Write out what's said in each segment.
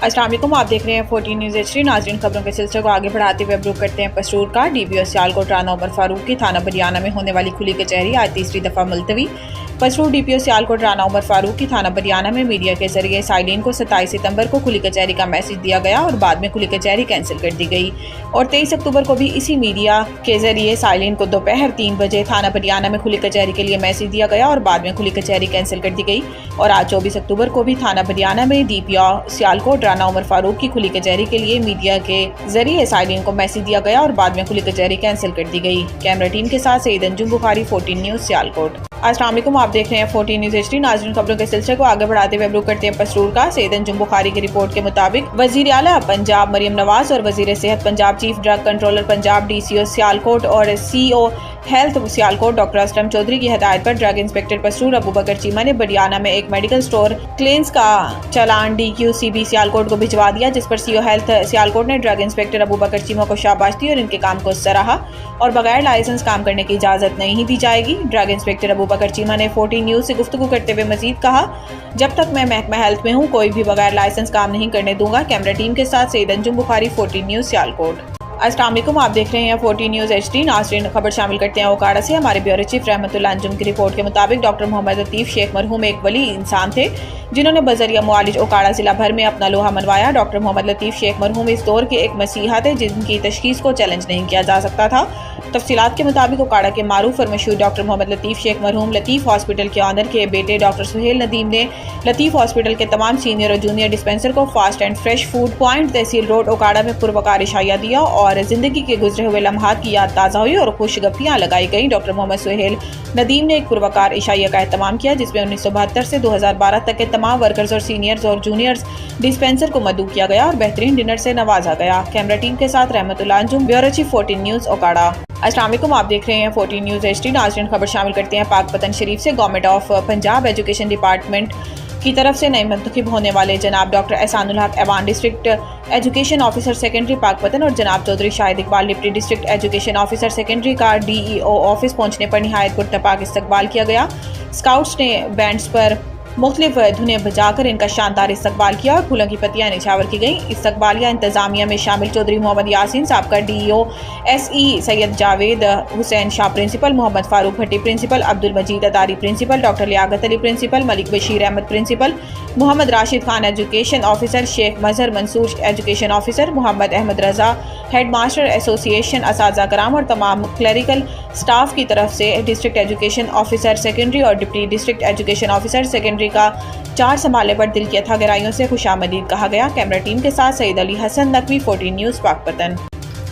अस्सलाम वालेकुम, आप देख रहे हैं 14 न्यूज़ HD। नाज़रीन, खबरों के सिलसिले को आगे बढ़ाते हुए रुख करते हैं पसरूर का। DPO सियालकोट राना उमर फारूक की थाना बरियाना में होने वाली खुली कचहरी आज तीसरी दफ़ा मुलतवी। पसरूर DPO सियालकोट राना उमर फारूक की थाना बरियाना में मीडिया के जरिए साइलिन को 27 सितंबर को खुली कचहरी का मैसेज दिया गया और बाद में खुली कचहरी कैंसिल कर दी गई और 23 अक्टूबर को भी इसी मीडिया के जरिए साइलिन को दोपहर 3 बजे थाना बरियाना में खुली कचहरी के लिए मैसेज दिया गया और बाद में खुली कचहरी कैंसिल कर दी गई और आज 24 अक्टूबर को भी थाना बरियाना में DPO सियालकोट राना उमर फारूक की खुली कचहरी के लिए मीडिया के जरिए साइलिन को मैसेज दिया गया और बाद में खुली कचहरी कैंसिल कर दी गई। कैमरा टीम के साथ सईद अंजुम बुखारी, 14 न्यूज़ सियालकोट। अस्सलाम वालेकुम, आप देख रहे हैं 14 न्यूज़ HD। नाज़रीन, खबरों के सिलसिले को आगे बढ़ाते हुए रुख करते हैं पसरूर का। सईद अंजुम बुखारी की रिपोर्ट के मुताबिक वज़ीर आला पंजाब मरियम नवाज और वज़ीर सेहत Punjab, chief drug controller Punjab DCO Sialkot और CO health Sialkot doctor Aslam Chaudhry की हदायत पर ड्रग इंस्पेक्टर पसरूर अबू बकर चीमा ने बरियाना में एक मेडिकल स्टोर क्लेंस का चालान DQCB सियालकोट को भिजवा दिया, जिस पर CO हेल्थ सियालकोट ने ड्रग इंस्पेक्टर अबू बकर चीमा को शाबाश दी और इनके काम को सराहा और बगैर लाइसेंस काम करने की इजाज़त नहीं दी जाएगी। ड्रग इंस्पेक्टर अबू बकर चीमा ने 14 न्यूज़ से गुफ्तगू करते हुए मजीद कहा, जब तक मैं महकमा हेल्थ में हूँ कोई भी बगैर लाइसेंस काम नहीं करने दूंगा। कैमरा टीम के साथ सईद अंजुम बुखारी, 14 न्यूज़ सियालकोट। अस्सलाम वालेकुम, आप देख रहे हैं 14 न्यूज़ HD। नाज़रीन, खबर शामिल करते हैं ओकाड़ा से। हमारे ब्यूरो चीफ रहमतुल्लाह अंजुम की रिपोर्ट के मुताबिक डॉक्टर मोहम्मद लतीफ़ शेख मरहूम एक वली इंसान थे जिन्होंने बजरिया मुआलिज ओकाड़ा ज़िला भर में अपना लोहा मनवाया। डॉक्टर मोहम्मद लतीफ़ शेख मरहूम इस दौर के एक मसीहा थे जिनकी तशखीस को चैलेंज नहीं किया जा सकता था। तफसीलात के मुताबिक ओकाड़ा के मारूफ और मशहूर डॉक्टर मोहम्मद लतीफ़ शेख मरहूम लतीफ़ हॉस्पिटल के ऑनर के बेटे डॉक्टर सुहेल नदीम ने लतीफ़ हॉस्पिटल के तमाम सीनियर और जूनियर डिस्पेंसर को fast and fresh food point tehsil road Okara में पुरवकार इशाया दिया और जिंदगी के गुजरे हुए लम्हात की याद ताज़ा हुई और खुशगपियाँ लगाई गईं। डॉक्टर मोहम्मद सुहेल नदीम ने एक पुरवकार इशाया का एहतमाम किया जिसमें 1972 से 2012 तक के तमाम वर्कर्स और सीनियर्स और जूनियर्स डिस्पेंसर को मदऊ किया गया और बेहतरीन डिनर से नवाजा गया। कैमरा टीम के साथ रहमतुल्लाह Anjum, bureau chief, 14 news Okara. अस्सलाम वालेकुम, आप देख रहे हैं 14 न्यूज़ HD। नाज़रीन, खबर शामिल करते हैं पाकपतन शरीफ से। Government of Punjab education department की तरफ से नए मुंतखब होने वाले जनाब doctor Ehsanul Haq Aiwan district education officer secondary Pakpattan और जनाब Chaudhry Shahid Iqbal deputy district education officer secondary का DEO ऑफिस पहुंचने पर निहायत पुरतपाक इस्तकबाल किया गया। स्काउट्स ने बैंड्स पर मुख्तलिफ धुनें बजाकर इनका शानदार इस्तकबाल किया और फूलों की पत्तियां निछावर की गईं। इस्तकबालिया इंतजामिया में शामिल चौधरी मोहम्मद यासीन साहब का DEO SE, Syed Javed Hussain Shah principal, Mohammad Farooq Bhatti principal, Abdul Majeed Attari principal, doctor Liaquat Ali principal, Malik Bashir Ahmed principal, Mohammad Rashid Khan education officer, Sheikh Mazhar Mansoor education officer, Mohammad Ahmed Raza headmaster association असातिज़ा कराम और तमाम क्लरिकल स्टाफ की तरफ से डिस्ट्रिक्ट एजुकेशन ऑफिसर सेकेंडरी और deputy district education officer secondary का 4 संभाले पर दिल की अथा गहराइयों से खुशामदीद कहा गया। कैमरा टीम के साथ सईद अली हसन नकवी, 14 न्यूज़ पाकपतन।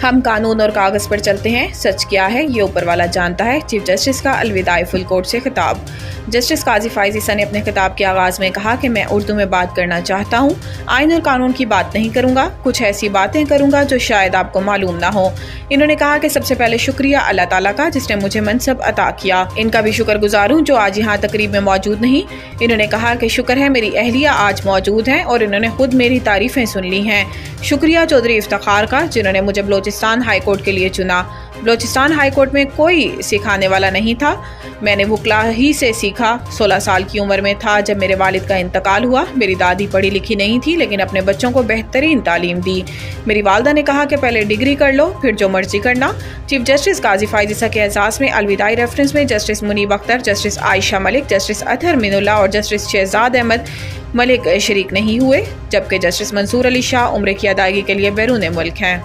हम कानून और कागज़ पर चलते हैं, सच क्या है ये ऊपर वाला जानता है। चीफ जस्टिस का अलविदाई फुल कोर्ट से खिताब। जस्टिस काजी फाइज़ ईसा ने अपने खिताब के आगाज़ में कहा कि मैं उर्दू में बात करना चाहता हूँ, आइन और कानून की बात नहीं करूँगा, कुछ ऐसी बातें करूँगा जो शायद आपको मालूम ना हो। इन्होंने कहा कि सबसे पहले शुक्रिया अल्लाह ताला का जिसने मुझे मनसब अता किया, इनका भी शुक्रगुजार हूँ जो आज यहाँ तकरीब में मौजूद नहीं। इन्होंने कहा कि शुक्र है मेरी अहलिया आज मौजूद हैं और इन्होंने खुद मेरी तारीफ़ें सुन ली हैं। शुक्रिया चौधरी इफ्तिखार का जिन्होंने मुझे बलोचिस्तान हाई कोर्ट के लिए चुना। बलोचिस्तान हाई कोर्ट में कोई सिखाने वाला नहीं था, मैंने वकला ही से सीखा। 16 साल की उम्र में था जब मेरे वालिद का इंतकाल हुआ। मेरी दादी पढ़ी लिखी नहीं थी लेकिन अपने बच्चों को बेहतरीन तालीम दी। मेरी वालदा ने कहा कि पहले डिग्री कर लो फिर जो मर्जी करना। चीफ जस्टिस काजी फाइज़ ईसा के एजाज़ में अलविदाई रेफरेंस में justice Munib Akhtar, justice Ayesha Malik, justice Athar Minallah और जस्टिस शहजाद अहमद मलिक शरीक नहीं हुए, जबकि जस्टिस मंसूर अली शाह उम्र की अदायगी के लिए बैरून मुल्क हैं।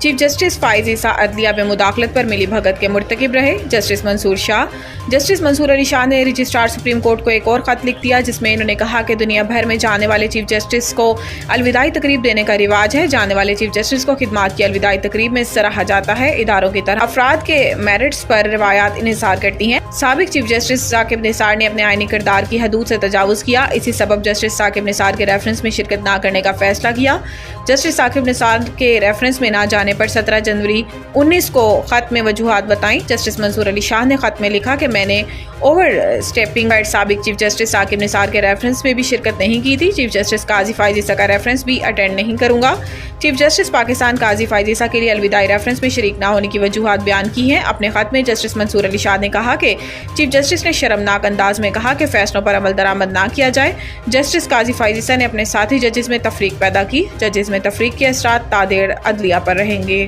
चीफ जस्टिस फाइज़ ईसा अदलिया में मुदाखलत पर मिली भगत के मुर्तकिब रहे। जस्टिस मंसूर शाह, जस्टिस मंसूर अली शाह ने रजिस्ट्रार सुप्रीम कोर्ट को एक और ख़त लिख दिया जिसमें इन्होंने कहा कि दुनिया भर में जाने वाले चीफ जस्टिस को अलविदाई तकरीब देने का रिवाज है। जाने वाले चीफ जस्टिस को खिदमात की अलविदाई तकरीब में सराहा जाता है। इदारों की तरह अफराद के मेरिट्स पर रिवायात इन्हिसार करती हैं। साबिक चीफ जस्टिस साकिब निसार ने अपने आईनी किरदार की हदूद से तजावुज़ किया। इसी सबब जस्टिस साकिब निसार के रेफरेंस में शिरकत न करने का फैसला किया। जस्टिस साकिब निसार के रेफरेंस में न जाने पर 17 जनवरी 19 को खत में वजूहात बताई। जस्टिस मंसूर अली शाह ने खत में लिखा कि मैंने ओवर स्टेपिंग पर साबिक चीफ जस्टिस साकिब निसार के रेफरेंस में भी शिरकत नहीं की थी। चीफ जस्टिस काजी फाइज़ ईसा का रेफरेंस भी अटेंड नहीं करूंगा। چیف جسٹس پاکستان قاضی فائز عیسیٰ کے لیے الوداعی ریفرنس میں شریک نہ ہونے کی وجوہات بیان کی ہیں۔ اپنے خط میں جسٹس منصور علی شاد نے کہا کہ چیف جسٹس نے شرمناک انداز میں کہا کہ فیصلوں پر عمل درآمد نہ کیا جائے۔ جسٹس قاضی فائز عیسیٰ نے اپنے ساتھی ججز میں تفریق پیدا کی۔ ججز میں تفریق کے اثرات تادیڑ عدلیہ پر رہیں گے۔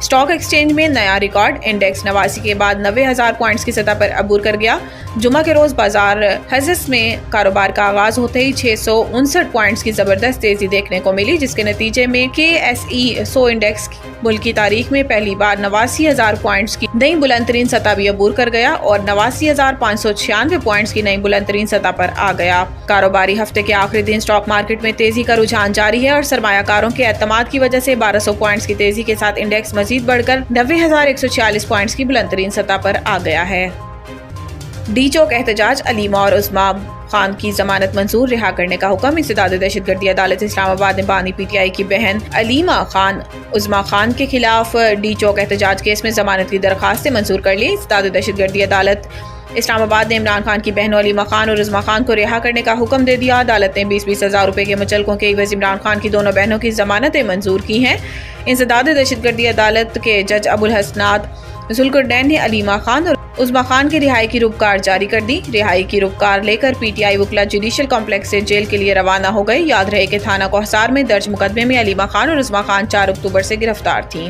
اسٹاک ایکسچینج میں نیا ریکارڈ، انڈیکس 89 کے بعد 90,000 پوائنٹس کی سطح پر عبور کر گیا۔ جمعہ کے روز بازار حصص میں کاروبار کا آغاز ہوتے ہی 659 پوائنٹس کی زبردست تیزی دیکھنے کو ملی، جس کے نتیجے میں KSE 100 انڈیکس ملک کی تاریخ میں پہلی بار 89,000 پوائنٹس کی نئی بلند ترین سطح بھی عبور کر گیا اور 89,596 پوائنٹس کی نئی بلند ترین سطح پر آ گیا۔ کاروباری ہفتے کے آخری دن اسٹاک مارکیٹ میں تیزی کا رجحان جاری ہے اور سرمایہ کاروں کے اعتماد کی وجہ سے 1200 پوائنٹس کی تیزی کے ساتھ انڈیکس مزید بڑھ کر 90,146 پوائنٹس کی بلند ترین سطح پر آ گیا ہے۔ ڈی چوک احتجاج، علیمہ اور عظمیٰ خان کی ضمانت منظور، رہا کرنے کا حکم۔ انسداد دہشت گردی عدالت اسلام آباد نے بانی PTI کی بہن علیمہ خان عظمیٰ خان کے خلاف ڈی چوک احتجاج کیس میں ضمانت کی درخواستیں منظور کر لی۔ انسداد دہشت گردی عدالت اسلام آباد نے عمران خان کی بہنوں علیمہ خان اور عظمیٰ خان کو رہا کرنے کا حکم دے دیا۔ عدالت نے 20-20 ہزار روپے کے مچلقوں کے عوض عمران خان کی دونوں بہنوں کی ضمانتیں منظور کی ہیں۔ انسداد دہشت گردی عدالت کے جج ابوالحسنات ذوالقرنین نے علیمہ خان اور عظمیٰ خان کی رہائی کی روپکار جاری کر دی۔ رہائی کی روپکار لے کر PTI وکلا جوڈیشل کمپلیکس سے جیل کے لیے روانہ ہو گئے۔ یاد رہے کہ تھانہ کوہسار میں درج مقدمے میں علیمہ خان اور عظمیٰ خان 4 اکتوبر سے گرفتار تھیں۔